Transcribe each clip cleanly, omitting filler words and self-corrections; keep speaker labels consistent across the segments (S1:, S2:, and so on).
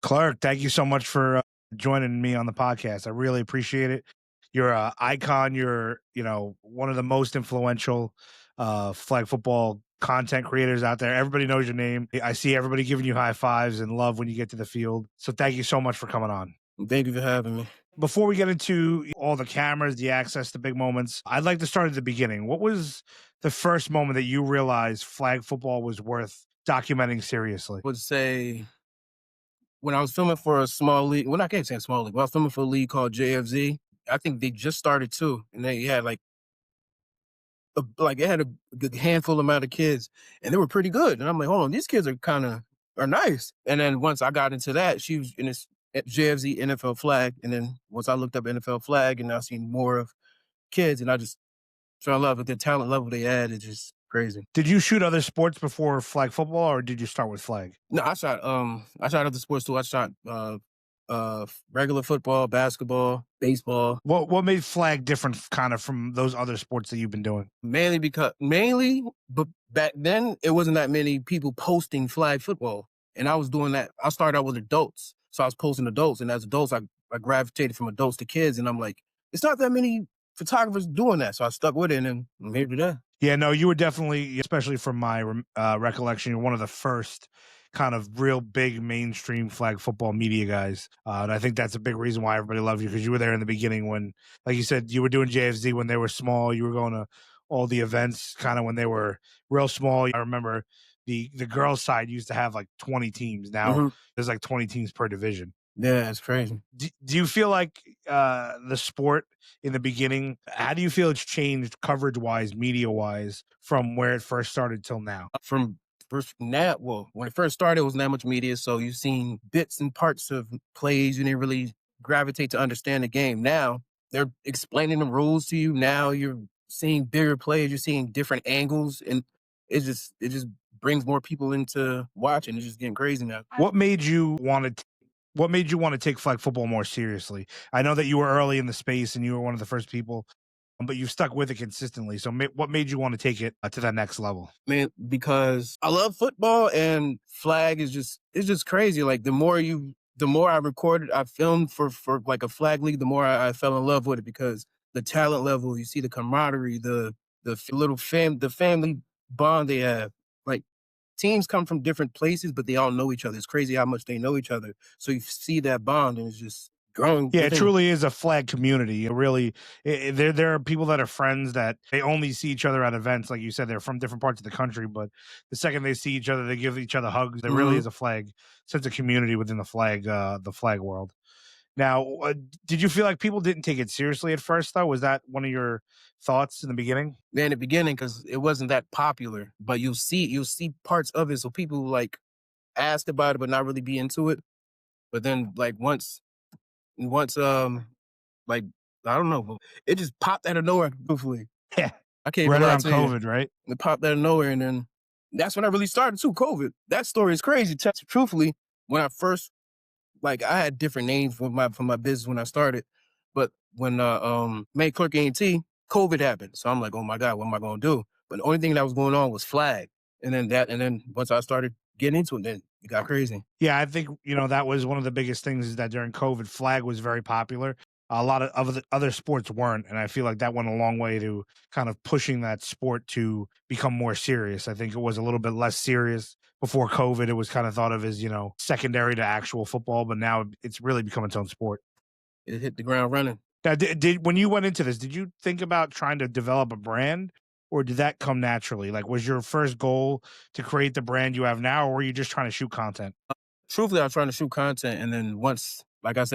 S1: Clark, thank you so much for joining me on the podcast. I really appreciate it. You're a icon. You're, one of the most influential flag football content creators out there. Everybody knows your name. I see everybody giving you high fives and love when you get to the field. So thank you so much for coming on.
S2: Thank you for having me.
S1: Before we get into all the cameras, the access to big moments, I'd like to start at the beginning. What was the first moment that you realized flag football was worth documenting seriously?
S2: Would say when I was filming for a small league, well, I can't say a small league, but I was filming for a league called JFZ. I think they just started too, and they had it had a good handful amount of kids, and they were pretty good. And I'm like, hold on, these kids are nice. And then once I got into that, she was in this JFZ NFL flag, and then once I looked up NFL flag, and I seen more of kids, and I just fell in love with the talent level they had. It's just crazy.
S1: Did you shoot other sports before flag football, or did you start with flag?
S2: No, I shot other sports too. I shot regular football, basketball, baseball.
S1: What made flag different kind of from those other sports that you've been doing?
S2: But back then it wasn't that many people posting flag football. And I was doing that. I started out with adults. So I was posting adults, and as adults I gravitated from adults to kids, and I'm like, it's not that many photographers doing that. So I stuck with it, and then I'm here today.
S1: Yeah, no, you were definitely, especially from my recollection, you're one of the first kind of real big mainstream flag football media guys. And I think that's a big reason why everybody loved you, because you were there in the beginning when, like you said, you were doing JFZ when they were small. You were going to all the events kind of when they were real small. I remember the girls' side used to have like 20 teams. Now there's like 20 teams per division.
S2: Yeah, it's crazy.
S1: Do you feel like the sport in the beginning, how do you feel it's changed coverage-wise, media-wise, from where it first started till now?
S2: When it first started, it wasn't that much media, so you've seen bits and parts of plays. You didn't really gravitate to understand the game. Now they're explaining the rules to you. Now you're seeing bigger plays. You're seeing different angles, and it just brings more people into watching. It's just getting crazy now.
S1: What made you want to take flag football more seriously? I know that you were early in the space and you were one of the first people, but you've stuck with it consistently. So what made you want to take it to that next level?
S2: Man, because I love football, and flag is just crazy. Like the more I filmed for like a flag league, the more I fell in love with it, because the talent level, you see the camaraderie, the family bond they have. Like teams come from different places, but they all know each other. It's crazy how much they know each other. So you see that bond, and it's just growing.
S1: Yeah, it truly is a flag community. It really, there are people that are friends that they only see each other at events. Like you said, they're from different parts of the country, but the second they see each other, they give each other hugs. There really is a flag sense of community within the flag world. Now, did you feel like people didn't take it seriously at first, though? Was that one of your thoughts in the beginning?
S2: Yeah, in the beginning, because it wasn't that popular, but you'll see parts of it. So people like asked about it, but not really be into it. But then like once like I don't know, it just popped out of nowhere. Truthfully,
S1: Yeah,
S2: I can't
S1: right
S2: even lie
S1: around
S2: to you.
S1: COVID, right?
S2: It popped out of nowhere, and then that's when I really started too. COVID. That story is crazy. Truthfully, when I first, like, I had different names for my business when I started, but when made Clerc Ent, COVID happened. So I'm like, oh my God, what am I going to do? But the only thing that was going on was flag, and then once I started getting into it, then it got crazy.
S1: Yeah, I think, that was one of the biggest things, is that during COVID, flag was very popular. A lot of other sports weren't, and I feel like that went a long way to kind of pushing that sport to become more serious. I think it was a little bit less serious before COVID. It was kind of thought of as, secondary to actual football, but now it's really become its own sport.
S2: It hit the ground running.
S1: Now, when you went into this, did you think about trying to develop a brand, or did that come naturally? Like, was your first goal to create the brand you have now, or were you just trying to shoot content?
S2: Truthfully, I was trying to shoot content, and then once I got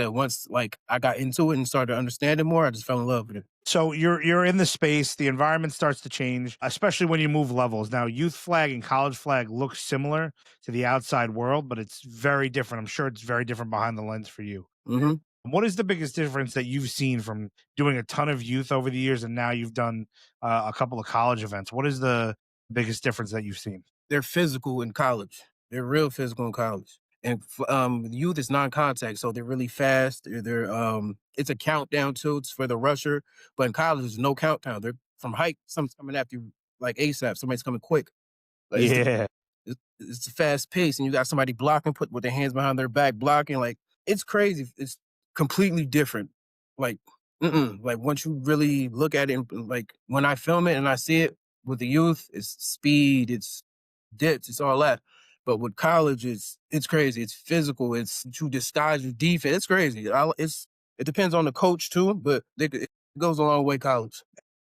S2: into it and started to understand it more, I just fell in love with it.
S1: So you're in the space, the environment starts to change, especially when you move levels. Now, youth flag and college flag look similar to the outside world, but it's very different. I'm sure it's very different behind the lens for you. What is the biggest difference that you've seen from doing a ton of youth over the years, and now you've done a couple of college events? What is the biggest difference that you've seen?
S2: They're physical in college. They're real physical in college. And youth is non-contact, so they're really fast. It's a countdown too. It's for the rusher, but in college there's no countdown. They're from height. Someone's coming after you like ASAP. Somebody's coming quick. Like,
S1: Yeah.
S2: It's fast paced, and you got somebody blocking, put with their hands behind their back blocking. Like it's crazy. It's completely different. Like, like once you really look at it, and, like when I film it and I see it with the youth, it's speed, it's dips, it's all that. But with college, it's crazy. It's physical. It's to disguise your defense. It's crazy. It depends on the coach too, but it goes a long way. College.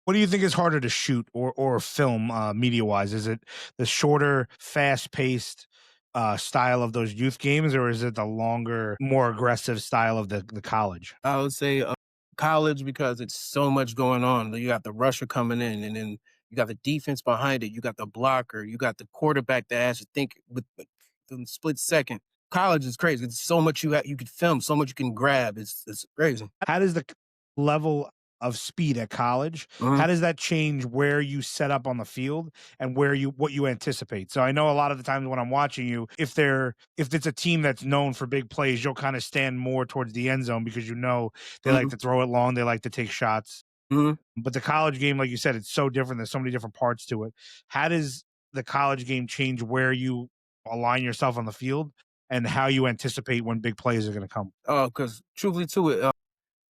S1: What do you think is harder to shoot or film media wise? Is it the shorter, fast paced style of those youth games, or is it the longer, more aggressive style of the college?
S2: I would say college because it's so much going on. You got the rusher coming in, and then you got the defense behind it. You got the blocker. You got the quarterback that has to think with the split second. College is crazy. It's so much you could film, so much you can grab. It's crazy.
S1: How does the level of speed at college,
S2: Mhm,
S1: how does that change where you set up on the field and where you what you anticipate? So I know a lot of the times when I'm watching you, if it's a team that's known for big plays, you'll kind of stand more towards the end zone because you know they like
S2: mhm,
S1: to throw it long, they like to take shots.
S2: mhm.
S1: But the college game, like you said, it's so different. There's so many different parts to it. How does the college game change where you align yourself on the field and how you anticipate when big plays are going to come?
S2: Because truthfully to it,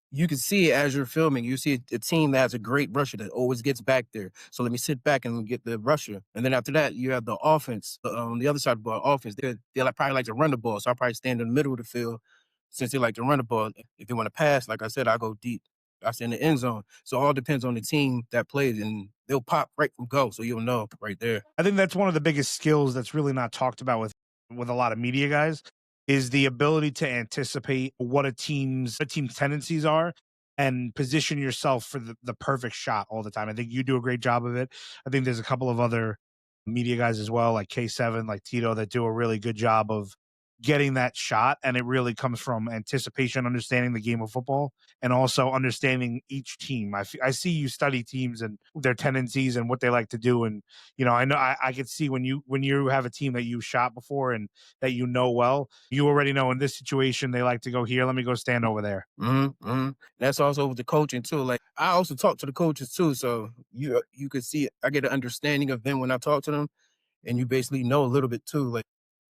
S2: you can see it as you're filming. You see a team that has a great rusher that always gets back there. So let me sit back and get the rusher. And then after that, you have the offense. On the other side of the ball, offense. They like, probably like to run the ball. So I probably stand in the middle of the field since they like to run the ball. If they want to pass, like I said, I go deep. I stay in the end zone. So it all depends on the team that plays, and they'll pop right from go. So you'll know right there.
S1: I think that's one of the biggest skills that's really not talked about with a lot of media guys is the ability to anticipate what a team's tendencies are and position yourself for the perfect shot all the time. I think you do a great job of it. I think there's a couple of other media guys as well, like K7, like Tito, that do a really good job of getting that shot. And it really comes from anticipation, understanding the game of football, and also understanding each team. I see you study teams and their tendencies and what they like to do. And I know I could see when you have a team that you shot before and that you know well, you already know in this situation they like to go here. Let me go stand over there.
S2: That's also with the coaching too. Like I also talk to the coaches too, so you could see I get an understanding of them when I talk to them, and you basically know a little bit too. Like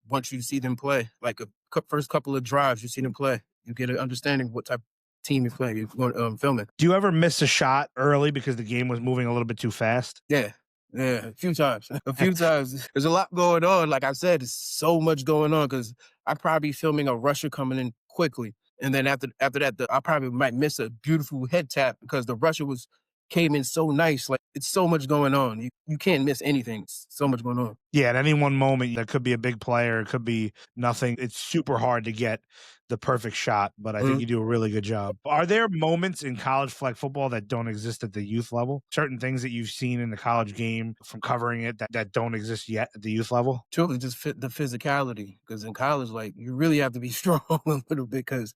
S2: once you see them play, like first couple of drives, you see them play, you get an understanding what type of team you play. You're going filming.
S1: Do you ever miss a shot early because the game was moving a little bit too fast?
S2: Yeah. Yeah, a few times. A few times. There's a lot going on. Like I said, there's so much going on because I probably filming a rusher coming in quickly. And then after that, I probably might miss a beautiful head tap because the rusher was came in so nice. Like it's so much going on. You can't miss anything. It's so much going on.
S1: Yeah, at any one moment, there could be a big player, it could be nothing. It's super hard to get the perfect shot, but I think
S2: Mhm.
S1: you do a really good job. Are there moments in college flag football that don't exist at the youth level? Certain things that you've seen in the college game from covering it that don't exist yet at the youth level?
S2: Truly just fit the physicality. Because in college, like you really have to be strong a little bit because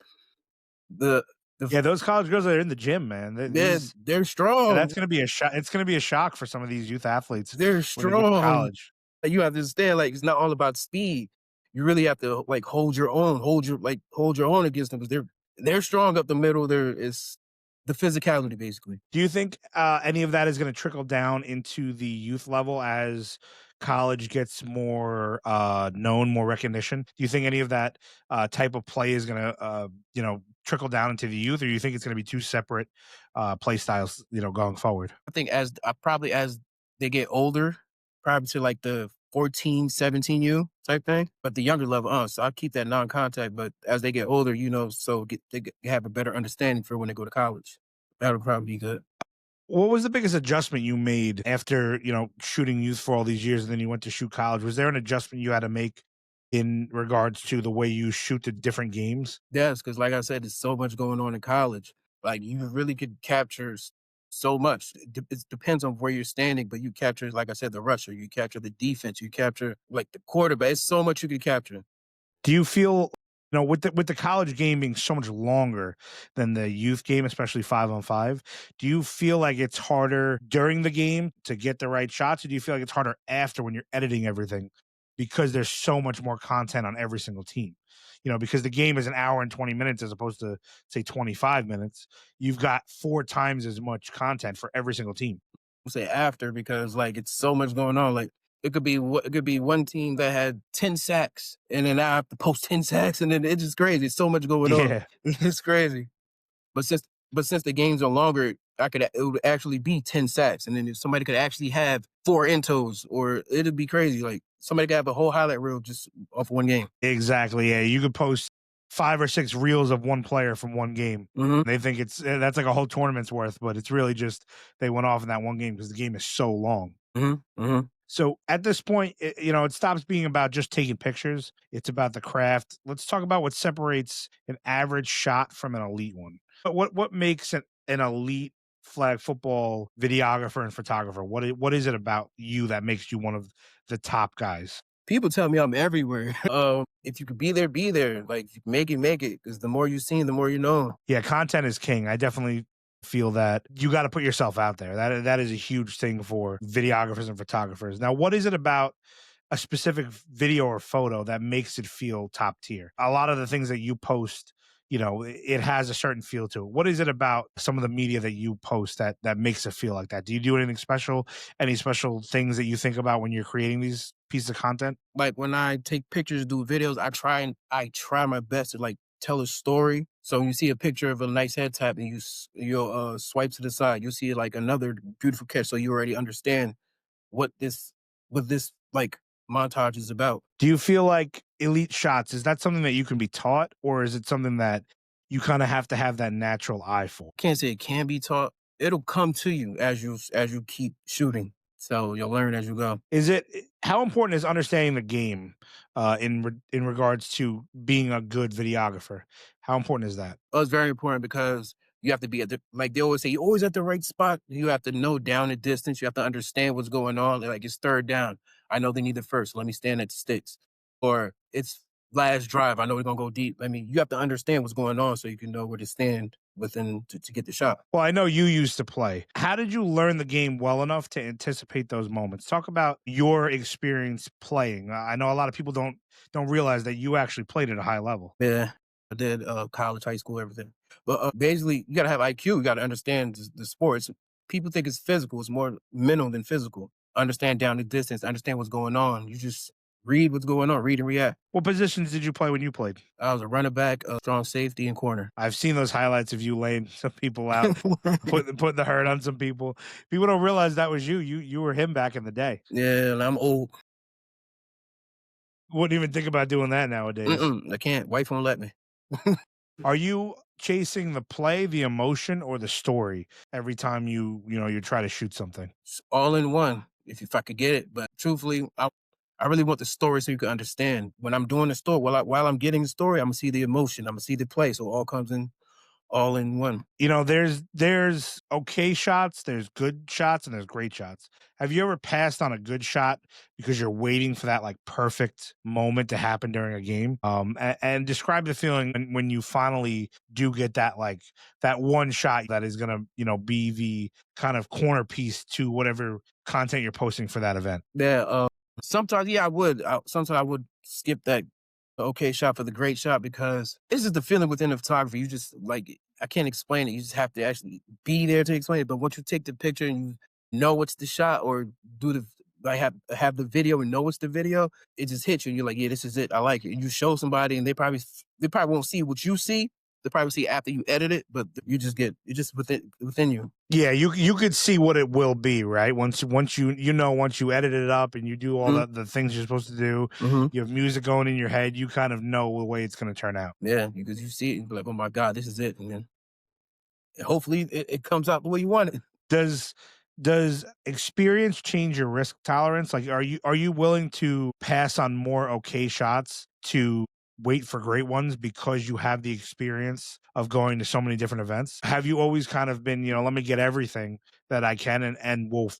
S2: the the
S1: Yeah, those college girls that are in the gym, man. These
S2: they're
S1: that's
S2: strong.
S1: gonna be a shock. It's gonna be a shock for some of these youth athletes
S2: They're
S1: when they get to
S2: strong.
S1: college.
S2: You have to understand, like, it's not all about speed. You really have to, like, hold your own against them because they're strong up the middle. There is the physicality, basically.
S1: Do you think any of that is going to trickle down into the youth level as college gets more known, more recognition? Do you think any of that type of play is going to, trickle down into the youth, or do you think it's going to be two separate play styles, going forward?
S2: I think probably as they get older, probably to, like, the 14, 17 U type thing, but the younger level, so I keep that non-contact, but as they get older, so have a better understanding for when they go to college. That'll probably be good.
S1: What was the biggest adjustment you made after shooting youth for all these years, and then you went to shoot college? Was there an adjustment you had to make in regards to the way you shoot the different games?
S2: Yes, because like I said, there's so much going on in college. Like you really could capture so much. It depends on where you're standing, but you capture, like I said, the rusher, you capture the defense, you capture like the quarterback. It's so much you could capture.
S1: Do you feel, with the college game being so much longer than the youth game, especially 5-on-5, do you feel like it's harder during the game to get the right shots, or do you feel like it's harder after when you're editing everything because there's so much more content on every single team? Because the game is an hour and 20 minutes as opposed to say 25 minutes. You've got 4 times as much content for every single team.
S2: Say after because like it's so much going on. Like it could be one team that had 10 sacks, and then I have to post 10 sacks, and then it's just crazy. It's so much going on.
S1: Yeah,
S2: It's crazy. But since the games are longer, it would actually be 10 sacks. And then if somebody could actually have 4 entos, or it'd be crazy. Like somebody could have a whole highlight reel just off one game.
S1: exactly. Yeah, you could post 5 or 6 reels of one player from one game.
S2: Hmm.
S1: They think that's like a whole tournament's worth, but it's really just they went off in that one game because the game is so long.
S2: Hmm. Hmm.
S1: So at this point, it stops being about just taking pictures. It's about the craft. Let's talk about what separates an average shot from an elite one. But what makes an elite flag football videographer and photographer? What is it about you that makes you one of the top guys?
S2: People tell me I'm everywhere. If you could be there, be there. Like if you can make it. Because the more you see, the more you know.
S1: Yeah, content is king. I definitely feel that you got to put yourself out there. That is a huge thing for videographers and photographers. Now, what is it about a specific video or photo that makes it feel top tier? A lot of the things that you post, it has a certain feel to it. What is it about some of the media that you post that makes it feel like that? Do you do anything special? Any special things that you think about when you're creating these pieces of content?
S2: Like when I take pictures, do videos, I try my best to like tell a story. So when you see a picture of a nice head tap and you'll swipe to the side, you'll see like another beautiful catch. So you already understand what this like montage is about.
S1: Do you feel like elite shots, is that something that you can be taught, or is it something that you kind of have to have that natural eye for?
S2: Can't say it can be taught. It'll come to you as you keep shooting. So you'll learn as you go.
S1: How important is understanding the game in regards to being a good videographer? How important is that?
S2: It's very important because you have to be at the like they always say, you're always at the right spot. You have to know down the distance. You have to understand what's going on. Like it's third down. I know they need it first. Let me stand at the sticks. Or it's last drive. I know we're gonna go deep. You have to understand what's going on so you can know where to stand within to get the shot.
S1: Well, I know you used to play. How did you learn the game well enough to anticipate those moments? Talk about your experience playing. I know a lot of people don't realize that you actually played at a high level.
S2: Yeah. I did college, high school, everything. But basically, you gotta have IQ. You gotta understand the sports. People think it's physical. It's more mental than physical. Understand down the distance. Understand what's going on. You just read what's going on. Read and react.
S1: What positions did you play when you played?
S2: I was a running back, a strong safety, and corner.
S1: I've seen those highlights of you laying some people out, putting the hurt on some people. People don't realize that was you. You were him back in the day.
S2: Yeah, and I'm old.
S1: Wouldn't even think about doing that nowadays.
S2: I can't. Wife won't let me.
S1: Are you chasing the play, the emotion, or the story every time you try to shoot something?
S2: It's all in one. If I could get it, but truthfully, I really want the story so you can understand. When I'm doing the story, while I'm getting the story, I'm gonna see the emotion. I'm gonna see the play. So it all comes in all in one.
S1: There's okay shots, there's good shots, and there's great shots. Have you ever passed on a good shot because you're waiting for that like perfect moment to happen during a game? And describe the feeling when you finally do get that like that one shot that is gonna be the kind of corner piece to whatever content you're posting for that event.
S2: Yeah. Sometimes, yeah, I would. Sometimes I would skip that okay shot for the great shot because it's just the feeling within the photography. You just like I can't explain it. You just have to actually be there to explain it. But once you take the picture and you know what's the shot, or do the like have the video and know what's the video, it just hits you. And you're like, yeah, this is it. I like it. And you show somebody, and they probably won't see what you see. They probably see after you edit it, but you just get it just within you.
S1: Yeah, you could see what it will be, right? Once you edit it up and you do all the things you're supposed to do,
S2: Mm-hmm.
S1: you have music going in your head, you kind of know the way it's gonna turn out.
S2: Yeah, because you see it and be like, oh my God, this is it. And then hopefully it comes out the way you want it.
S1: Does does experience change your risk tolerance? Like are you willing to pass on more okay shots to wait for great ones because you have the experience of going to so many different events? Have you always kind of been, let me get everything that I can and we'll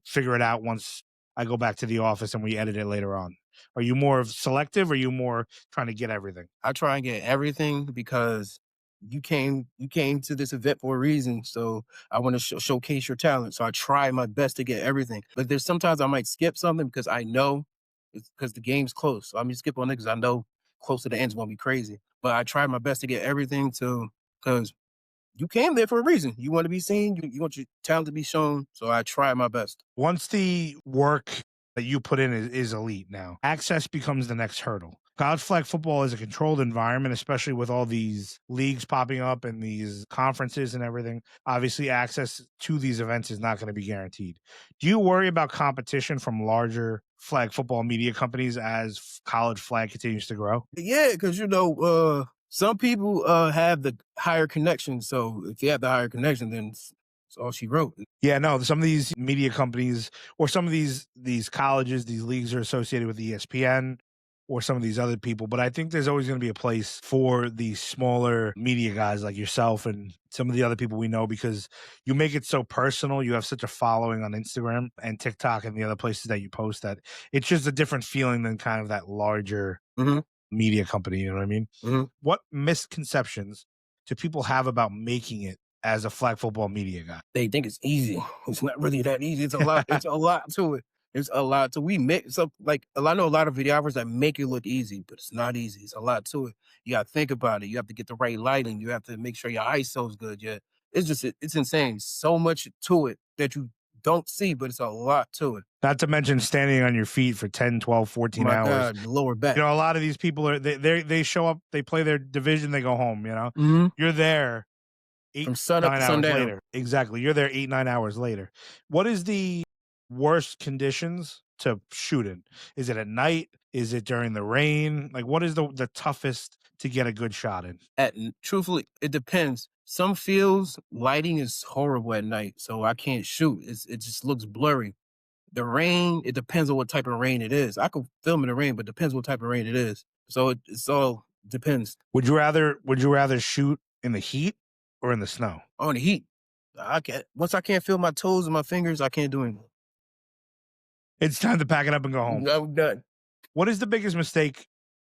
S1: figure it out once I go back to the office and we edit it later on? Are you more of selective or are you more trying to get everything?
S2: I try and get everything because you came to this event for a reason. So I want to showcase your talent. So I try my best to get everything. But there's sometimes I might skip something because I know it's because the game's close. So I'm gonna skip on it because I know close to the end's gonna be crazy. But I try my best to get everything to because you came there for a reason. You want to be seen. You want your talent to be shown. So I try my best.
S1: Once the work that you put in is elite now. Access becomes the next hurdle. College flag football is a controlled environment, especially with all these leagues popping up and these conferences and everything. Obviously, access to these events is not going to be guaranteed. Do you worry about competition from larger flag football media companies as college flag continues to grow?
S2: Yeah, because some people have the higher connection. So if you have the higher connection, then it's all she wrote.
S1: Yeah, no, some of these media companies or some of these colleges, these leagues are associated with ESPN or some of these other people, but I think there's always going to be a place for these smaller media guys like yourself and some of the other people we know because you make it so personal. You have such a following on Instagram and TikTok and the other places that you post that it's just a different feeling than kind of that larger
S2: Hmm.
S1: media company, you know what I mean?
S2: Hmm.
S1: What misconceptions do people have about making it as a flag football media guy?
S2: They think it's easy. It's not really that easy. It's a lot. It's a lot to it. It's a lot. So we make so like I know a lot of videographers that make it look easy, but it's not easy. It's a lot to it. You got to think about it. You have to get the right lighting. You have to make sure your ISO is good. Yeah, it's insane. So much to it that you don't see, but it's a lot to it.
S1: Not to mention standing on your feet for 10, 12,
S2: Oh
S1: 14
S2: my
S1: hours.
S2: God, the lower
S1: You
S2: back.
S1: know, a lot of these people are they show up, they play their division, they go home, you know?
S2: Hmm.
S1: You're there 8,
S2: From sun up
S1: 9
S2: to
S1: hours
S2: sundown.
S1: later. Exactly. You're there 8, 9 hours later. What is the worst conditions to shoot in? Is it at night? Is it during the rain? Like what is the toughest to get a good shot in?
S2: Truthfully, it depends. Some fields lighting is horrible at night, so I can't shoot. It just looks blurry. The rain, it depends on what type of rain it is. I could film in the rain, but depends what type of rain it is. So it's all depends
S1: Would you rather shoot in the heat or in the snow?
S2: on the heat. I can't feel my toes and my fingers, I can't do anything.
S1: It's time to pack it up and go home.
S2: I'm done.
S1: What is the biggest mistake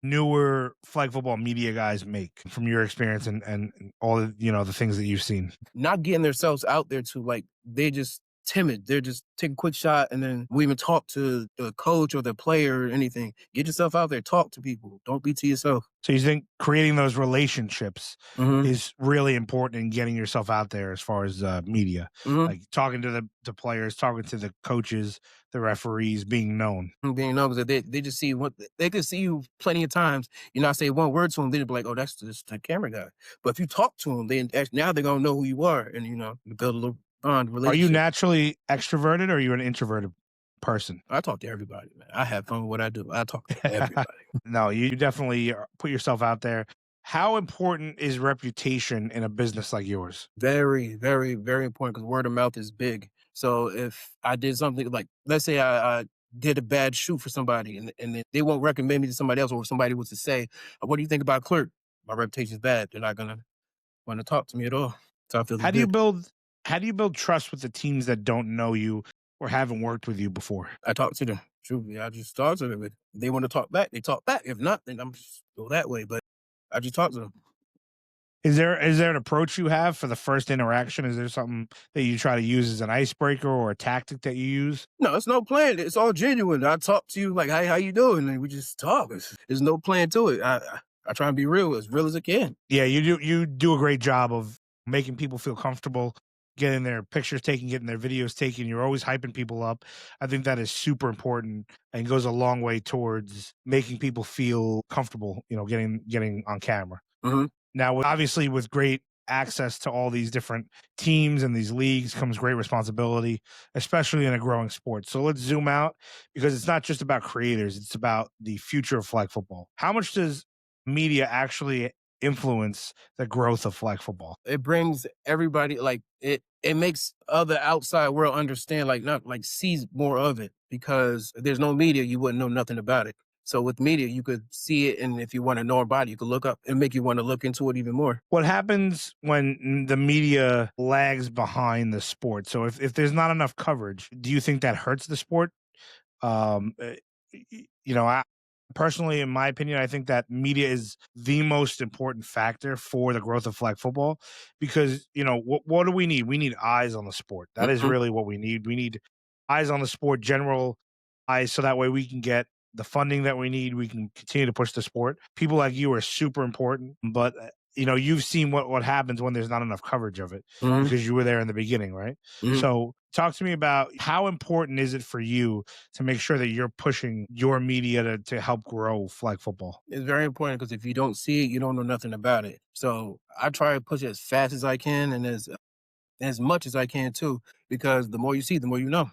S1: newer flag football media guys make from your experience and all the, the things that you've seen?
S2: Not getting themselves out there to like they just timid. They're just take a quick shot and then we even talk to the coach or the player or anything. Get yourself out there, talk to people. Don't be to yourself.
S1: So you think creating those relationships
S2: Hmm.
S1: is really important in getting yourself out there as far as media,
S2: Hmm.
S1: like talking to the players, talking to the coaches, the referees, being known.
S2: Being known because they just see what they could see you plenty of times. You know, say one word to them, they'd be like, "Oh, that's just the camera guy." But if you talk to them, then now they're gonna know who you are, and you build a little bond
S1: Are you
S2: relationship.
S1: naturally extroverted or are you an introverted person?
S2: I talk to everybody, man. I have fun with what I do. I talk to everybody.
S1: No, you definitely put yourself out there. How important is reputation in a business like yours?
S2: Very, very, very important because word of mouth is big. So if I did something like, let's say I did a bad shoot for somebody and then they won't recommend me to somebody else, or if somebody was to say, "What do you think about Clerk?" My reputation is bad. They're not gonna want to talk to me at all. So I feel it's
S1: How do you
S2: good.
S1: build how do you build trust with the teams that don't know you or haven't worked with you before?
S2: I talk to them. Truthfully, I just talk to them. If they want to talk back, they talk back. If not, then I'm just go that way. But I just talk to them.
S1: Is there an approach you have for the first interaction? Is there something that you try to use as an icebreaker or a tactic that you use?
S2: No, it's no plan. It's all genuine. I talk to you like, "Hey, how you doing?" And we just talk. There's no plan to it. I try and be real as I can.
S1: Yeah, you do a great job of making people feel comfortable, getting their pictures taken, getting their videos taken. You're always hyping people up. I think that is super important and goes a long way towards making people feel comfortable, getting on camera.
S2: Hmm.
S1: Now, obviously, with great access to all these different teams and these leagues comes great responsibility, especially in a growing sport. So let's zoom out because it's not just about creators, it's about the future of flag football. How much does media actually influence the growth of flag football?
S2: It brings everybody like it makes other outside world understand, like not like sees more of it because if there's no media, you wouldn't know nothing about it. So with media, you could see it, and if you want to know about it, you could look up and make you want to look into it even more.
S1: What happens when the media lags behind the sport? So if there's not enough coverage, do you think that hurts the sport? Um, uh, I personally, in my opinion, I think that media is the most important factor for the growth of flag football because what do we need? We need eyes on the sport. That is
S2: Hmm.
S1: really what we need. We need eyes on the sport, general eyes, so that way we can get the funding that we need. We can continue to push the sport. People like you are super important, but you've seen what happens when there's not enough coverage of it
S2: Hmm.
S1: because you were there in the beginning, right?
S2: Hmm.
S1: So Talk to me about how important is it for you to make sure that you're pushing your media to help grow flag football?
S2: It's very important because if you don't see it, you don't know nothing about it. So I try to push it as fast as I can and as much as I can too, because the more you see, the more you know.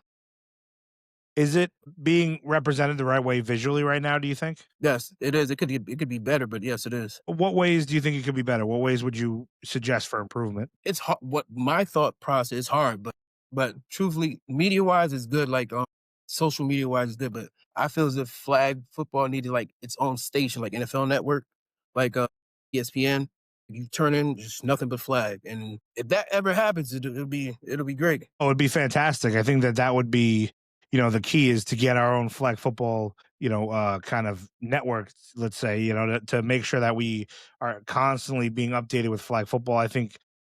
S1: Is it being represented the right way visually right now, do you think?
S2: Yes, it is. It could be better, but yes, it is.
S1: What ways do you think it could be better? What ways would you suggest for improvement?
S2: It's hard. What my thought process is hard, but truthfully, media wise is good. Like social media wise is good, but I feel as if flag football needed like its own station, like NFL Network, like ESPN. You turn in just nothing but flag, and if that ever happens, it'll be great.
S1: Oh, it'd be fantastic. I think that that would be, the key is to get our own flag football, kind of network, let's say, to make sure that we are constantly being updated with flag football. I think,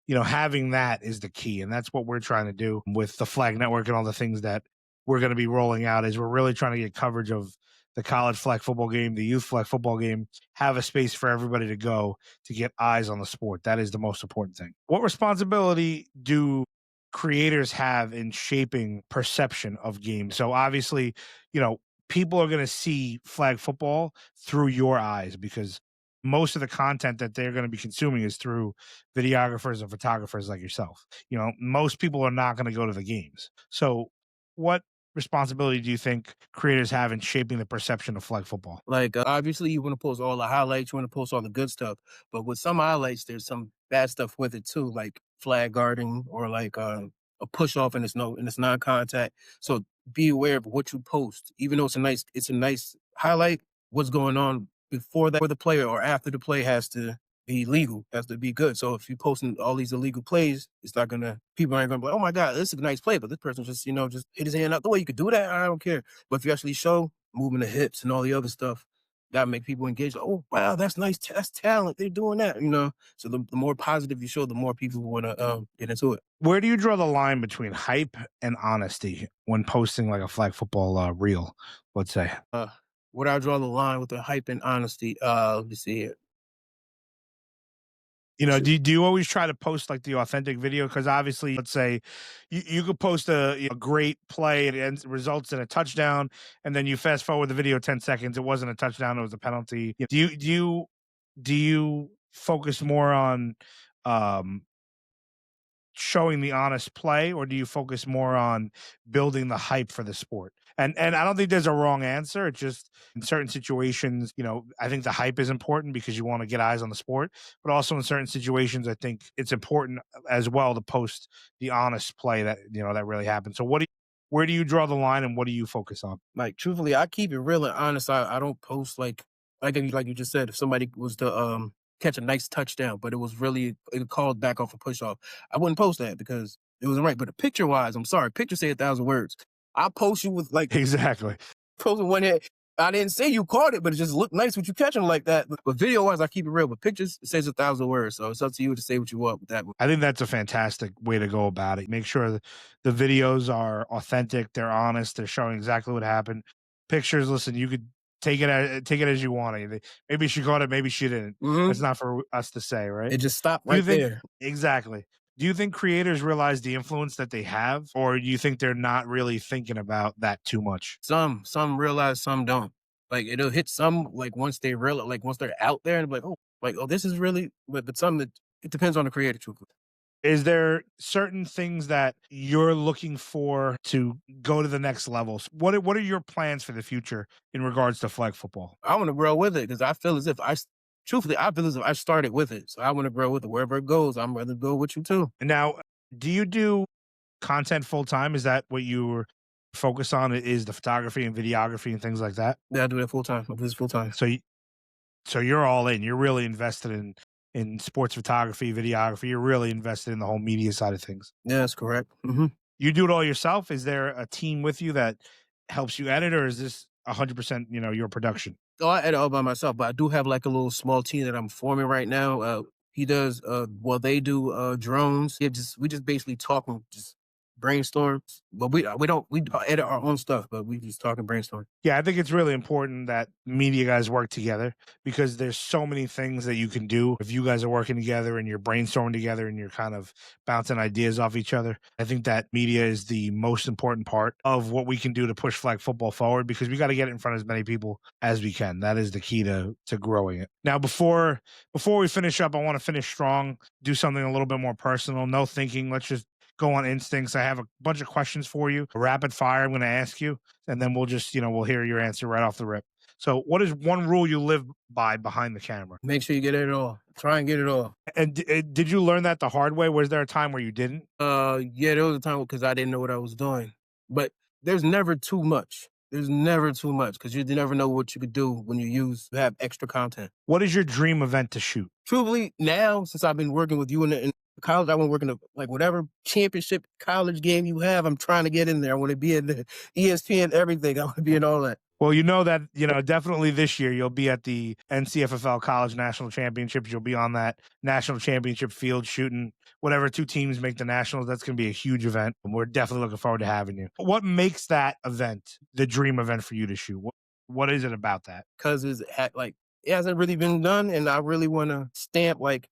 S1: having that is the key. And that's what we're trying to do with the flag network and all the things that we're going to be rolling out is we're really trying to get coverage of the college flag football game, the youth flag football game, have a space for everybody to go to get eyes on the sport. That is the most important thing. What responsibility do creators have in shaping perception of games? So obviously, you know, people are going to see flag football through your eyes because most of the content that they're going to be consuming is through videographers and photographers like yourself. Most people are not going to go to the games. So what responsibility do you think creators have in shaping the perception of flag football?
S2: Like, obviously, you want to post all the highlights, you want to post all the good stuff, but with some highlights, there's some bad stuff with it too, like flag guarding or like a push off and it's non-contact. So be aware of what you post, even though it's a nice highlight. What's going on before that for the player or after the play has to be legal, has to be good. So if you're posting all these illegal plays, it's not gonna people aren't gonna be like, oh my god, this is a nice play, but this person just hit his hand out the way. You could do that. I don't care. But if you actually show moving the hips and all the other stuff, that make people engage. Like, oh wow, that's nice. That's talent. They're doing that. So the more positive you show, the more people want to get into it.
S1: Where do you draw the line between hype and honesty when posting like a flag football reel, let's say?
S2: Uh, where I draw the line with the hype and honesty. Let me see it.
S1: Do you always try to post like the authentic video? Because obviously, let's say you could post a great play, it results in a touchdown, and then you fast forward the video 10 seconds, it wasn't a touchdown, it was a penalty. Do you focus more on um, showing the honest play, or do you focus more on building the hype for the sport? And I don't think there's a wrong answer. It's just in certain situations, I think the hype is important because you want to get eyes on the sport, but also in certain situations, I think it's important as well to post the honest play that that really happened. So where do you draw the line, and what do you focus on?
S2: Like truthfully, I keep it real and honest. I don't post like you just said, if somebody was to catch a nice touchdown, but it called back off a push off, I wouldn't post that because it wasn't right. But the picture wise, I'm sorry, picture say 1,000 words. I post you with like
S1: Exactly.
S2: posting one head. I didn't say you caught it, but it just looked nice with you catching like that. But video wise, I keep it real. But pictures, it says 1,000 words. So it's up to you to say what you want with that one.
S1: I think that's a fantastic way to go about it. Make sure that the videos are authentic, they're honest, they're showing exactly what happened. Pictures, listen, you could take it as you want. Maybe she caught it, maybe she didn't. That's
S2: Hmm.
S1: not for us to say, right?
S2: It just stopped
S1: Do you
S2: right
S1: think
S2: there.
S1: exactly? Do you think creators realize the influence that they have, or do you think they're not really thinking about that too much?
S2: Some realize, some don't. Like it'll hit some like once they realize, like once they're out there and be like, oh, this is really. But some that it depends on the creator, truthfully.
S1: Is there certain things that you're looking for to go to the next levels? What are your plans for the future in regards to flag football?
S2: I want to grow with it because I feel as if truthfully, I feel as if I started with it. So I want to grow with it. Wherever it goes, I'm ready to go with you too.
S1: And now, do you do content full time? Is that what you focus on? Is the photography and videography and things like that?
S2: Yeah, I do that full time. I do this full time.
S1: So, so you're all in. You're really invested in sports photography, videography. You're really invested in the whole media side of things.
S2: Yeah, that's correct. Hmm.
S1: You do it all yourself. Is there a team with you that helps you edit, or is this 100% your production?
S2: So I edit all by myself, but I do have like a little small team that I'm forming right now. He does well, they do drones. We just basically talk and just brainstorm, but we don't edit our own stuff, but we just talk and brainstorm.
S1: Yeah, I think it's really important that media guys work together because there's so many things that you can do if you guys are working together and you're brainstorming together and you're kind of bouncing ideas off each other. I think that media is the most important part of what we can do to push flag football forward because we got to get it in front of as many people as we can. That is the key to growing it. Now, before we finish up, I want to finish strong, do something a little bit more personal. No thinking. Let's just go on instincts. I have a bunch of questions for you, rapid fire. I'm going to ask you and then we'll just, we'll hear your answer right off the rip. So, what is one rule you live by behind the camera?
S2: Make sure you get it all. Try and get it all.
S1: And did you learn that the hard way? Was there a time where you didn't?
S2: Yeah, there was a time because I didn't know what I was doing. But there's never too much. There's never too much because you never know what you could do when you have extra content.
S1: What is your dream event to shoot?
S2: Truthfully, now since I've been working with you in college, I want to work in like whatever championship college game you have. I'm trying to get in there. I want to be in the ESPN everything. I want to be in all that.
S1: Well, definitely this year you'll be at the NCFFL College National Championships. You'll be on that national championship field shooting whatever two teams make the nationals. That's going to be a huge event. And we're definitely looking forward to having you. What makes that event the dream event for you to shoot? What is it about that?
S2: Because it hasn't really been done, and I really want to stamp what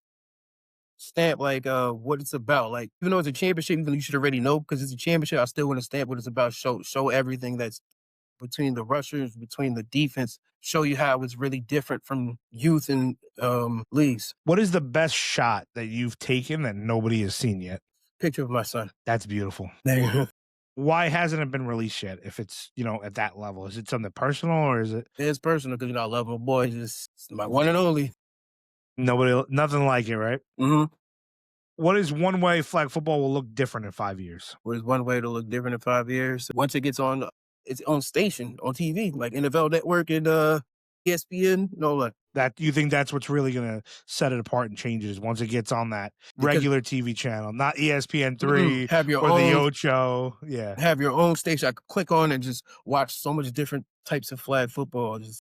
S2: it's about. Like even though it's a championship, even though you should already know because it's a championship, I still want to stamp what it's about. Show everything that's between the rushers, between the defense, show you how it's really different from youth and leagues.
S1: What is the best shot that you've taken that nobody has seen yet?
S2: Picture of my son.
S1: That's beautiful. Why hasn't it been released yet? If it's, at that level, is it something personal or is it?
S2: It's personal because, I love my boy. It's my one and only.
S1: Nothing like it, right?
S2: Mm-hmm.
S1: What is one way flag football will look different in 5 years?
S2: What is one way to look different in 5 years? Once it gets on, it's on station, on TV, like NFL Network and ESPN,
S1: That you think that's what's really going to set it apart and change it is once it gets on that regular TV channel, not ESPN3
S2: have your
S1: or
S2: own,
S1: the Ocho. Yeah.
S2: Have your own station. I could click on and just watch so much different types of flag football just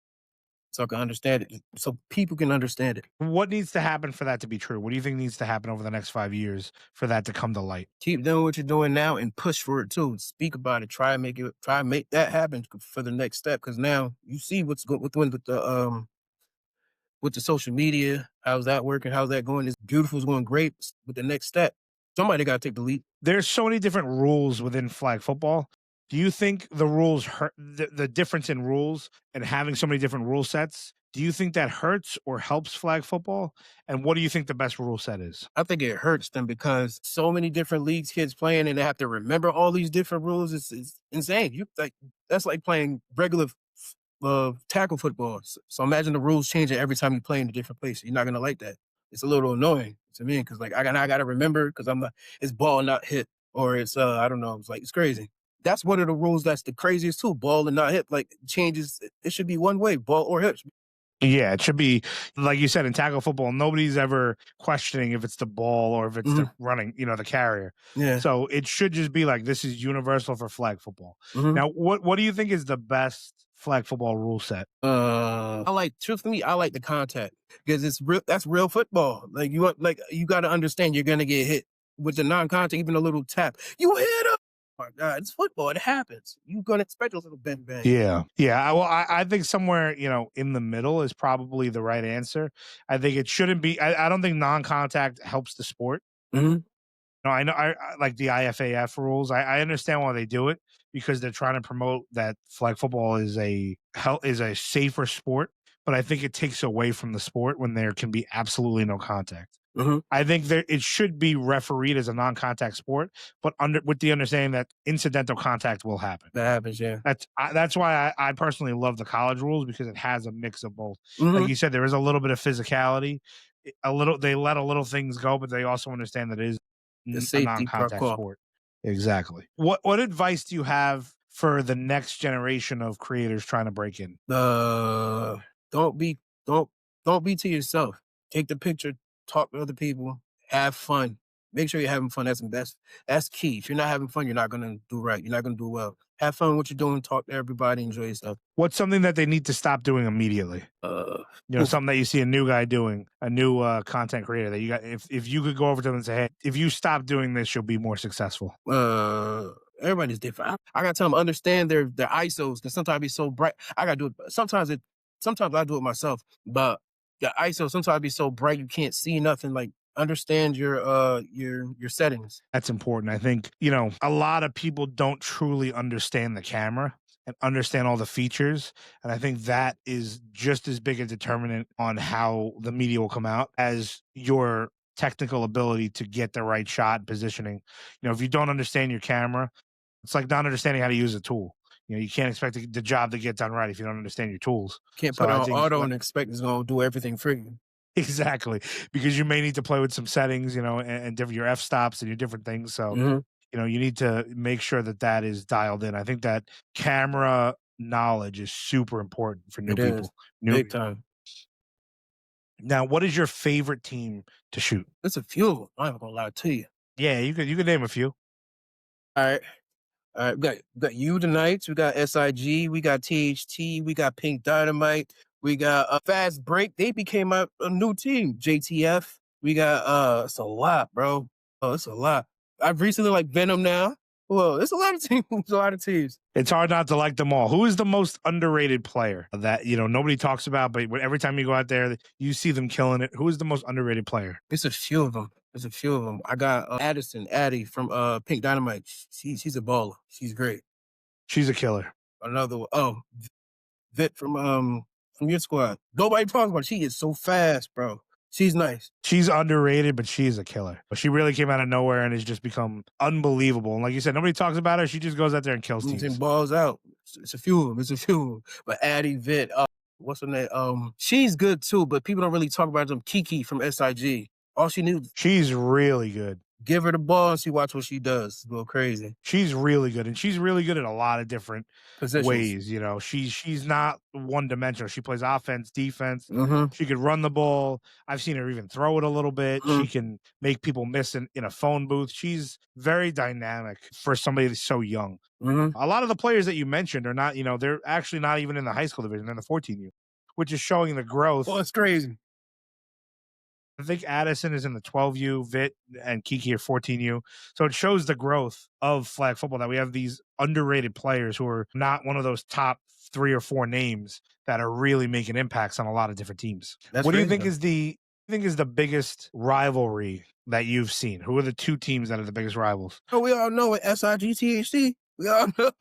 S2: so I can understand it, so people can understand it.
S1: What needs to happen for that to be true? What do you think needs to happen over the next 5 years for that to come to light?
S2: Keep doing what you're doing now and push for it too. Speak about it. Try and make that happen for the next step. Because now you see what's going with the social media. How's that working? How's that going? It's beautiful. It's going great. With the next step, somebody got to take the lead.
S1: There's so many different rules within flag football. Do you think the rules hurt the difference in rules and having so many different rule sets? Do you think that hurts or helps flag football? And what do you think the best rule set is?
S2: I think it hurts them because so many different leagues, kids playing, and they have to remember all these different rules. It's insane. That's like playing regular tackle football. So imagine the rules changing every time you play in a different place. You're not gonna like that. It's a little annoying to me because I gotta remember because it's ball not hit or it's I don't know. It's crazy. That's one of the rules that's the craziest too. Ball and not hit. Like changes. It should be one way, ball or hit.
S1: Yeah, it should be like you said in tackle football. Nobody's ever questioning if it's the ball or if it's the running, the carrier.
S2: Yeah.
S1: So it should just be like this is universal for flag football. Now, what do you think is the best flag football rule set?
S2: Truthfully, I like the contact because it's real. That's real football. You got to understand you're gonna get hit with the non-contact, even a little tap. You hit him. Oh my God, it's football. It happens. You're gonna expect a little bang bang.
S1: Yeah. I think somewhere in the middle is probably the right answer. I think it shouldn't be. I don't think non-contact helps the sport.
S2: Mm-hmm.
S1: No, I know. I like the IFAF rules. I understand why they do it because they're trying to promote that flag football is a safer sport. But I think it takes away from the sport when there can be absolutely no contact. I think it should be refereed as a non-contact sport, but with the understanding that incidental contact will happen.
S2: That happens, yeah.
S1: That's why I personally love the college rules because it has a mix of both. Like you said, there is a little bit of physicality. They let a little things go, but they also understand that it is
S2: the
S1: a
S2: safety
S1: non-contact sport. Exactly. What advice do you have for the next generation of creators trying to break in?
S2: Don't be to yourself. Take the picture. Talk to other people, have fun. Make sure you're having fun. That's key. If you're not having fun, you're not gonna do right. You're not gonna do well. Have fun with what you're doing. Talk to everybody. Enjoy yourself.
S1: What's something that they need to stop doing immediately?
S2: Uh, Oof.
S1: Something that you see a new guy doing, a new content creator that you got. If you could go over to them and say, "Hey, if you stop doing this, you'll be more successful."
S2: Everybody's different. I gotta tell them understand their ISOs because sometimes it's so bright. I gotta do it. Sometimes I do it myself, but the ISO sometimes be so bright you can't see nothing. Like understand your settings.
S1: That's important. I think, a lot of people don't truly understand the camera and understand all the features. And I think that is just as big a determinant on how the media will come out as your technical ability to get the right shot and positioning. If you don't understand your camera, it's like not understanding how to use a tool. You can't expect the job to get done right if you don't understand your tools.
S2: Can't
S1: So
S2: put it
S1: I
S2: on
S1: think
S2: auto and expect it's gonna do everything for you.
S1: exactly, because you may need to play with some settings, and different your f stops and your different things. So
S2: Hmm.
S1: you need to make sure that that is dialed in. I think that camera knowledge is super important for new
S2: It is
S1: people.
S2: big
S1: New
S2: time.
S1: Now, what is your favorite team to shoot?
S2: It's a few of 'em, I ain't gonna lie to you.
S1: Yeah, you could name a few.
S2: All right. All right, we got you tonight. We got SIG. We got THT. We got Pink Dynamite. We got Fast Break. They became a new team. JTF. We got it's a lot, bro. Oh, it's a lot. I've recently like Venom now. Well, it's a lot of teams. It's a lot of teams.
S1: It's hard not to like them all. Who is the most underrated player that nobody talks about, but every time you go out there, you see them killing it? Who is the most underrated player?
S2: It's a few of them. There's a few of them. I got Addie from Pink Dynamite. She's a baller. She's great.
S1: She's a killer.
S2: Another one. Oh, Vit from your squad. Nobody talks about it. She is so fast, bro. She's nice.
S1: She's underrated, but she's a killer. But she really came out of nowhere and has just become unbelievable. And like you said, nobody talks about her. She just goes out there and kills teams.
S2: Balls out. It's a few of them. It's a few of them. But Addie, Vit, what's her name? She's good too, but people don't really talk about them. Kiki from SIG. All she knew,
S1: She's really good.
S2: give her the ball and she watch what she does. Go crazy.
S1: She's really good, and she's really good at a lot of different
S2: Positions.
S1: ways. She's not one dimensional. She plays offense, defense.
S2: Mm-hmm.
S1: She could run the ball. I've seen her even throw it a little bit.
S2: Mm-hmm.
S1: She can make people miss in a phone booth. She's very dynamic for somebody that's so young.
S2: Mm-hmm.
S1: A lot of the players that you mentioned are not, they're actually not even in the high school division. They're in the 14U, which is showing the growth.
S2: Oh, it's crazy.
S1: I think Addison is in the 12U, Vit and Kiki are 14U. So it shows the growth of flag football that we have these underrated players who are not one of those top 3 or 4 names that are really making impacts on a lot of different teams.
S2: That's
S1: What do you
S2: crazy,
S1: think is the biggest rivalry that you've seen? Who are the 2 teams that are the biggest rivals?
S2: Oh, we all know it. SIGTHC. We all know.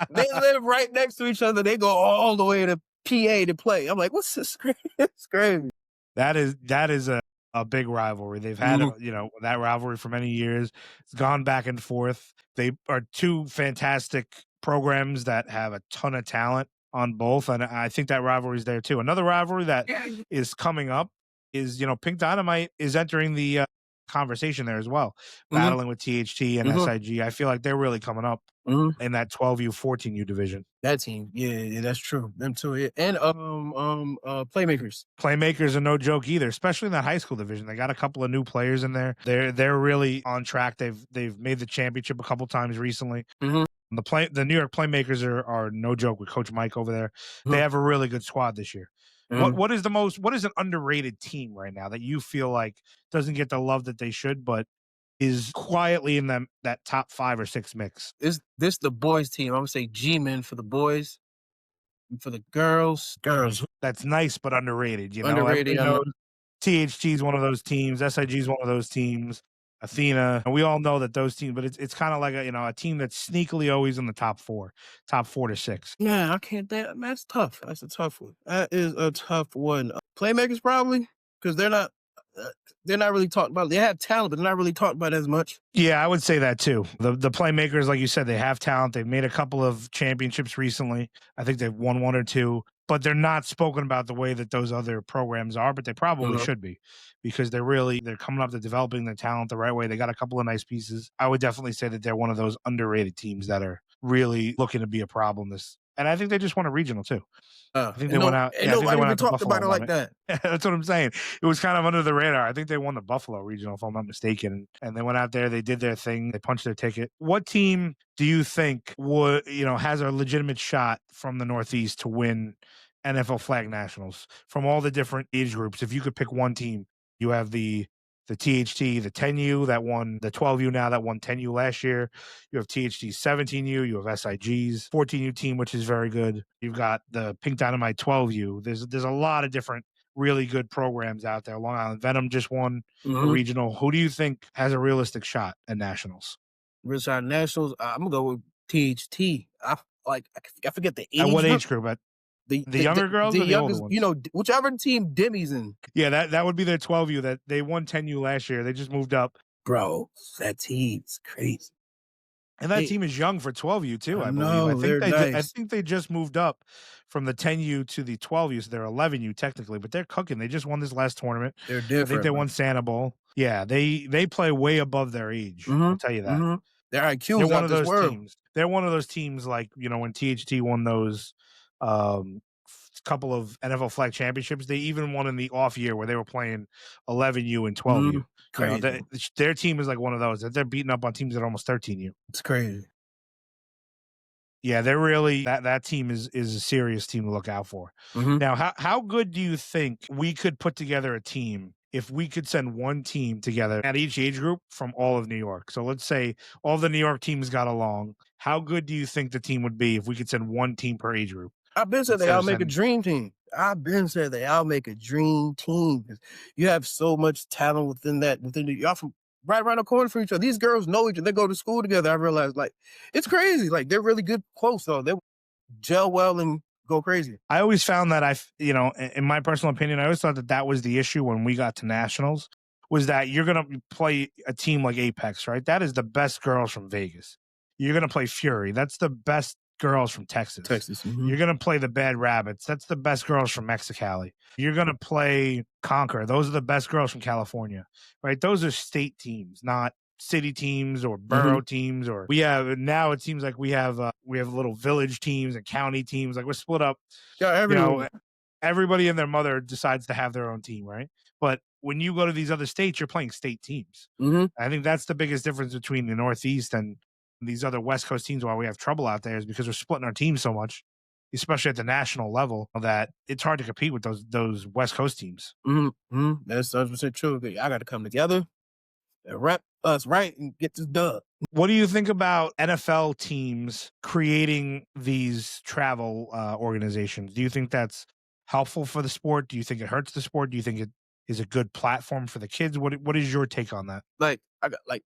S2: They live right next to each other. They go all the way to PA to play. I'm like, what's this? It's crazy.
S1: That is a big rivalry. They've had that rivalry for many years. It's gone back and forth. They are 2 fantastic programs that have a ton of talent on both, and I think that rivalry is there too. Another rivalry that is coming up is Pink Dynamite is entering the conversation there as well, battling with THT and SIG. I feel like they're really coming up in that 12U 14U division.
S2: That team, yeah, that's true. Them too, yeah. And playmakers.
S1: Playmakers are no joke either, especially in that high school division. They got a couple of new players in there. They're really on track. They've made the championship a couple times recently. The New York Playmakers are no joke with Coach Mike over there. They have a really good squad this year. What is an underrated team right now that you feel like doesn't get the love that they should, but is quietly in that top 5 or 6 mix?
S2: This the boys team. I'm gonna say G-Men for the boys. And for the girls.
S1: That's nice but underrated.
S2: Underrated.
S1: THT is one of those teams. SIG is one of those teams. Athena, and we all know that those teams, but it's kind of like a team that's sneakily always in the top 4 to 6.
S2: Yeah, I can't. That's tough. That's a tough one. That is a tough one. Playmakers probably because they're not really talked about. They have talent, but they're not really talked about as much.
S1: Yeah, I would say that too. The Playmakers, like you said, they have talent. They've made a couple of championships recently. I think they've won 1 or 2, but they're not spoken about the way that those other programs are, but they probably should be because they're coming up to developing their talent the right way. They got a couple of nice pieces. I would definitely say that they're one of those underrated teams that are really looking to be a problem And I think they just won a regional too. I think they went out.
S2: And
S1: Yeah, I think they
S2: nobody
S1: went
S2: even
S1: out to
S2: talked
S1: Buffalo
S2: about
S1: and
S2: it
S1: won
S2: like
S1: it.
S2: that.
S1: That's what I'm saying. It was kind of under the radar. I think they won the Buffalo regional, if I'm not mistaken. And they went out there. They did their thing. They punched their ticket. What team do you think would has a legitimate shot from the Northeast to win NFL Flag Nationals from all the different age groups? If you could pick one team, you have the THT, the 10U that won the 12U now that won 10U last year. You have THT 17U, you have SIG's 14U team, which is very good. You've got the Pink Dynamite 12U. There's a lot of different really good programs out there. Long Island Venom just won a
S2: Mm-hmm.
S1: regional. Who do you think has a realistic shot at nationals?
S2: Richard Nationals. I'm gonna go with THT. I forget the
S1: At what
S2: age group.
S1: age group? At
S2: The
S1: the
S2: the the,
S1: younger girls
S2: the
S1: or the older
S2: youngest,
S1: ones?
S2: whichever team Demi's in,
S1: Yeah, that would be their 12U that they won 10U last year. They just moved up.
S2: bro. That team's crazy.
S1: And that
S2: They,
S1: team is young for 12U too,
S2: I
S1: I believe. I
S2: know
S1: think
S2: they're
S1: I
S2: nice.
S1: think they just moved up from the 10U to the 12U, so they're 11U technically, but they're cooking. They just won this last tournament.
S2: They're
S1: I think they
S2: different, bro.
S1: won Santa Bowl. Yeah, they play way above their age. I'll tell you
S2: Mm-hmm.
S1: that.
S2: Mm-hmm. Their
S1: They're
S2: IQ's
S1: one
S2: out
S1: of
S2: this
S1: those
S2: world.
S1: teams. They're one of those teams like, when THT won those couple of NFL flag championships, they even won in the off year where they were playing 11U and
S2: Mm-hmm.
S1: 12U.
S2: Crazy.
S1: Their team is like one of those that they're beating up on teams that are almost 13U.
S2: It's crazy.
S1: Yeah, they're really that team is a serious team to look out for.
S2: Mm-hmm.
S1: Now, how good do you think we could put together a team if we could send one team together at each age group from all of New York? So let's say all the New York teams got along. How good do you think the team would be if we could send one team per age group
S2: I've been said they
S1: instead
S2: all
S1: of
S2: make a
S1: sending?
S2: dream team. I've been said they all make a dream team because you have so much talent within y'all from right around the corner from each other. These girls know each other. They go to school together. I realized like it's crazy. Like they're really good close though. They gel well and go crazy.
S1: I always found that in my personal opinion, I always thought that was the issue when we got to nationals was that you're going to play a team like Apex, right? That is the best girls from Vegas. You're going to play Fury. That's the best girls from Texas.
S2: Texas. Mm-hmm.
S1: You're going to play the Bad Rabbits. That's the best girls from Mexicali. You're going to play Conquer. Those are the best girls from California, right? Those are state teams, not city teams or
S2: Mm-hmm.
S1: borough teams. Or we have now, it seems like we have little village teams and county teams. Like we're split up.
S2: Yeah,
S1: You know,
S2: everywhere.
S1: everybody and their mother decides to have their own team, right? But when you go to these other states, you're playing state teams.
S2: Mm-hmm.
S1: I think that's the biggest difference between the Northeast and these other West Coast teams. Why we have trouble out there is because we're splitting our teams so much, especially at the national level, that it's hard to compete with those West Coast teams.
S2: Mm-hmm. Mm-hmm. That's 100% true. I got to come together and rep us right and get this done.
S1: What do you think about NFL teams creating these travel organizations? Do you think that's helpful for the sport? Do you think it hurts the sport? Do you think it is a good platform for the kids? What is your take on that?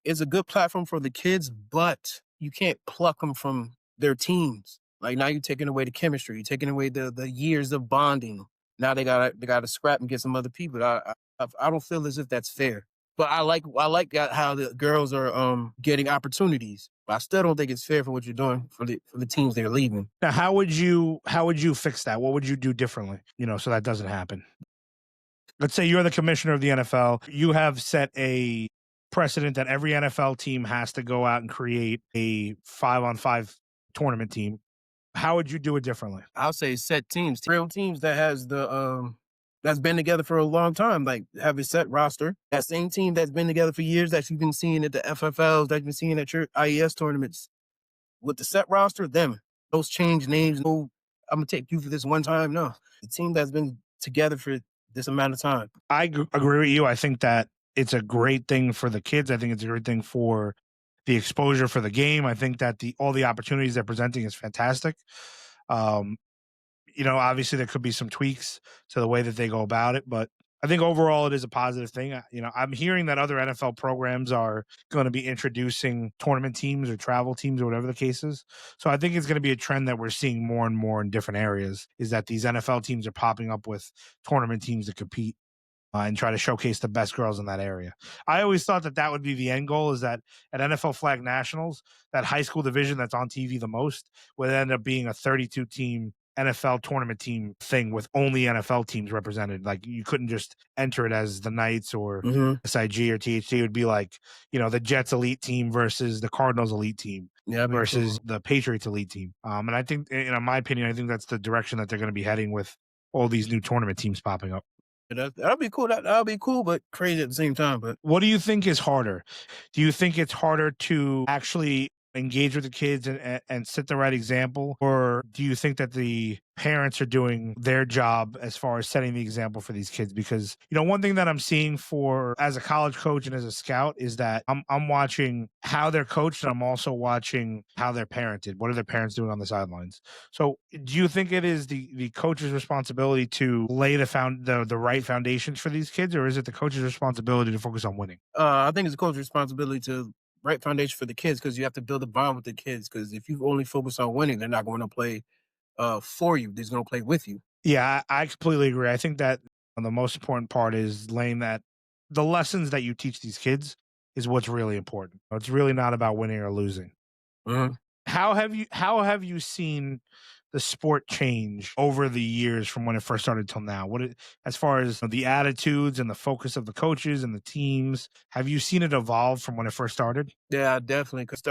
S2: It's a good platform for the kids, but you can't pluck them from their teams. Like now you're taking away the chemistry, you're taking away the years of bonding. Now they gotta scrap and get some other people. I don't feel as if that's fair. But I like how the girls are getting opportunities. But I still don't think it's fair for what you're doing for the teams they're leaving.
S1: Now, how would you fix that? What would you do differently? So that doesn't happen. Let's say you're the commissioner of the NFL. You have set a precedent that every NFL team has to go out and create a 5-on-5 tournament team. How would you do it differently?
S2: I'll say set teams, real teams that has that's been together for a long time, like have a set roster. That same team that's been together for years that you've been seeing at the FFLs, that you've been seeing at your IES tournaments, with the set roster, those change names. No, I'm gonna take you for this one time. No, the team that's been together for this amount of time.
S1: I agree with you. I think that it's a great thing for the kids. I think it's a great thing for the exposure for the game. I think that all the opportunities they're presenting is fantastic. Obviously there could be some tweaks to the way that they go about it, but I think overall it is a positive thing. I'm hearing that other NFL programs are going to be introducing tournament teams or travel teams or whatever the case is. So I think it's going to be a trend that we're seeing more and more in different areas is that these NFL teams are popping up with tournament teams to compete and try to showcase the best girls in that area. I always thought that would be the end goal is that at NFL Flag Nationals, that high school division that's on TV the most would end up being a 32 team NFL tournament team thing with only NFL teams represented. Like you couldn't just enter it as the Knights or
S2: Hmm.
S1: SIG or THC. It would be like, the Jets elite team versus the Cardinals elite team
S2: Yeah, that'd be
S1: versus
S2: cool.
S1: the Patriots elite team. And I think, in my opinion, I think that's the direction that they're going to be heading with all these new tournament teams popping up.
S2: That'll be cool. That'll be cool, but crazy at the same time. But
S1: What do you think is harder? Do you think it's harder to actually engage with the kids and set the right example? Or do you think that the parents are doing their job as far as setting the example for these kids? Because, one thing that I'm seeing for as a college coach and as a scout is that I'm watching how they're coached and I'm also watching how they're parented. What are their parents doing on the sidelines? So do you think it is the coach's responsibility to lay the right foundations for these kids, or is it the coach's responsibility to focus on winning?
S2: I think it's a coach's responsibility to write foundation for the kids because you have to build a bond with the kids. Because if you only focus on winning, they're not going to play for you. They're going to play with you.
S1: Yeah, I completely agree. I think that the most important part is laying that the lessons that you teach these kids is what's really important. It's really not about winning or losing.
S2: Mhm.
S1: How have you seen the sport change over the years from when it first started till now? As far as the attitudes and the focus of the coaches and the teams, have you seen it evolve from when it first started?
S2: Yeah, definitely. Cause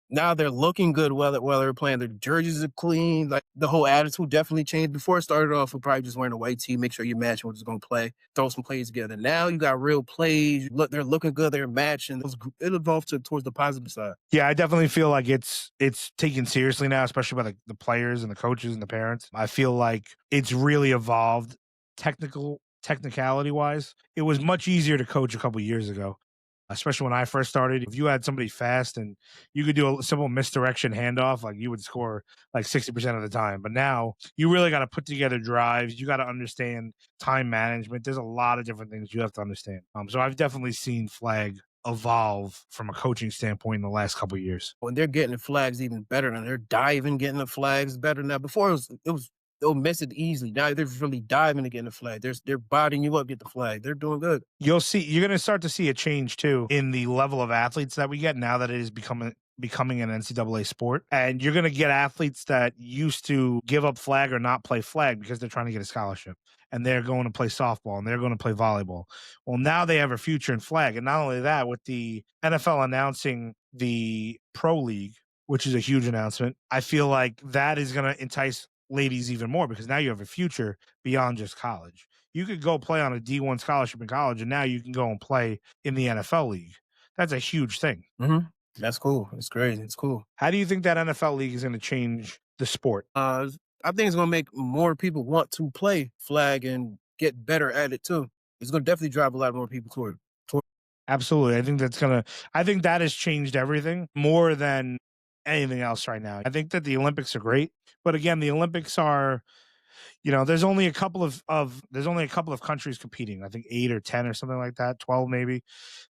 S2: now they're looking good while they're playing. Their jerseys are clean. Like the whole attitude definitely changed. Before it started off with probably just wearing a white tee, make sure you're matching what's going to play, throw some plays together. Now you got real plays. Look, they're looking good. They're matching. It evolved towards the positive side.
S1: Yeah, I definitely feel like it's taken seriously now, especially by the players and the coaches and the parents. I feel like it's really evolved technicality wise. It was much easier to coach a couple years ago, especially when I first started. If you had somebody fast and you could do a simple misdirection handoff, like you would score like 60% of the time. But now you really got to put together drives. You got to understand time management. There's a lot of different things you have to understand. So I've definitely seen flag evolve from a coaching standpoint in the last couple of years.
S2: When they're getting the flags even better now, they're diving, getting the flags better now. Before it was they'll miss it easily. Now they're really diving to get the flag. They're bodying you up, get the flag. They're doing good.
S1: You're going to start to see a change too in the level of athletes that we get now that it is becoming an NCAA sport. And you're going to get athletes that used to give up flag or not play flag because they're trying to get a scholarship and they're going to play softball and they're going to play volleyball. Well, now they have a future in flag. And not only that, with the NFL announcing the Pro League, which is a huge announcement, I feel like that is going to entice ladies even more because now you have a future beyond just college. You could go play on a D1 scholarship in college, and now you can go and play in the NFL league. That's a huge thing.
S2: Hmm. That's cool. It's crazy. It's cool.
S1: How do you think that NFL league is going to change the sport?
S2: I think it's gonna make more people want to play flag and get better at it too. It's gonna definitely drive a lot more people toward.
S1: Absolutely. I think that has changed everything more than anything else right now. I think that the Olympics are great, but again, the Olympics are, there's only a couple of countries competing. I think 8 or 10 or something like that, 12 maybe.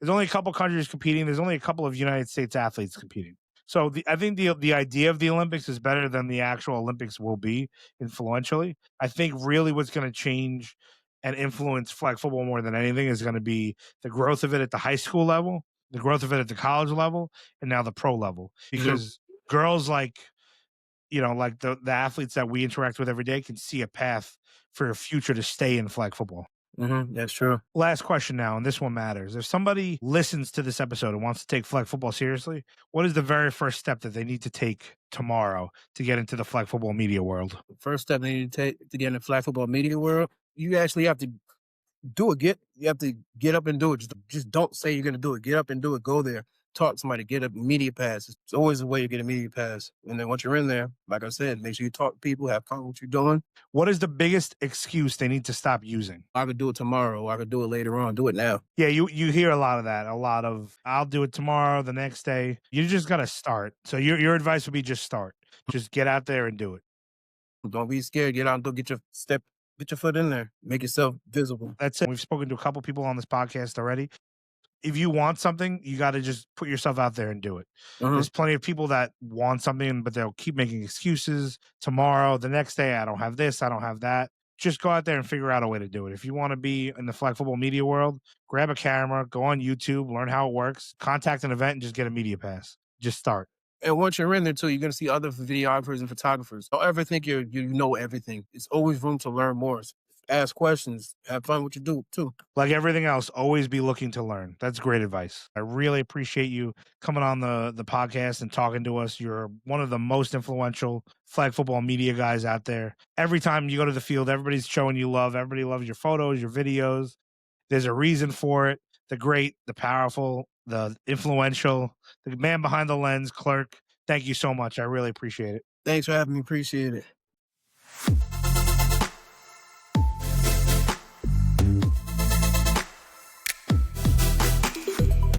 S1: There's only a couple countries competing. There's only a couple of United States athletes competing. So I think the idea of the Olympics is better than the actual Olympics will be influentially. I think really what's going to change and influence flag football more than anything is going to be the growth of it at the high school level, the growth of it at the college level, and now the pro level.
S2: Mhm,
S1: Because girls like the athletes that we interact with every day can see a path for a future to stay in flag football.
S2: mhm, that's true.
S1: Last question now, and this one matters. If somebody listens to this episode and wants to take flag football seriously, what is the very first step that they need to take tomorrow to get into the flag football media world?
S2: First step they need to take to get in the flag football media world, you actually have to do it. You have to get up and do it. Just don't say you're gonna do it. Get up and do it. Go there. Talk to somebody. Get a media pass. It's always a way to get a media pass. And then once you're in there, like I said, make sure you talk to people, have fun with what you're doing.
S1: What is the biggest excuse they need to stop using?
S2: I could do it tomorrow. Or I could do it later on. Do it now.
S1: Yeah, you hear a lot of that. A lot of I'll do it tomorrow, the next day. You just got to start. So your advice would be just start. Just get out there and do it.
S2: Don't be scared. Get out and get your foot in there. Make yourself visible.
S1: That's it. We've spoken to a couple people on this podcast already. If you want something, you got to just put yourself out there and do it.
S2: Uh-huh.
S1: There's plenty of people that want something, but they'll keep making excuses. Tomorrow, the next day, I don't have this, I don't have that. Just go out there and figure out a way to do it. If you want to be in the flag football media world, grab a camera, go on YouTube, learn how it works, contact an event, and just get a media pass. Just start.
S2: And once you're in there too, you're gonna see other videographers and photographers. Don't ever think you know everything. It's always room to learn more. Ask questions. Have fun with you do too.
S1: Like everything else, always be looking to learn. That's great advice. I really appreciate you coming on the podcast and talking to us. You're one of the most influential flag football media guys out there. Every time you go to the field, everybody's showing you love. Everybody loves your photos, your videos. There's a reason for it. The great, the powerful, the influential, the man behind the lens, Clerc. Thank you so much. I really appreciate it.
S2: Thanks for having me. Appreciate it.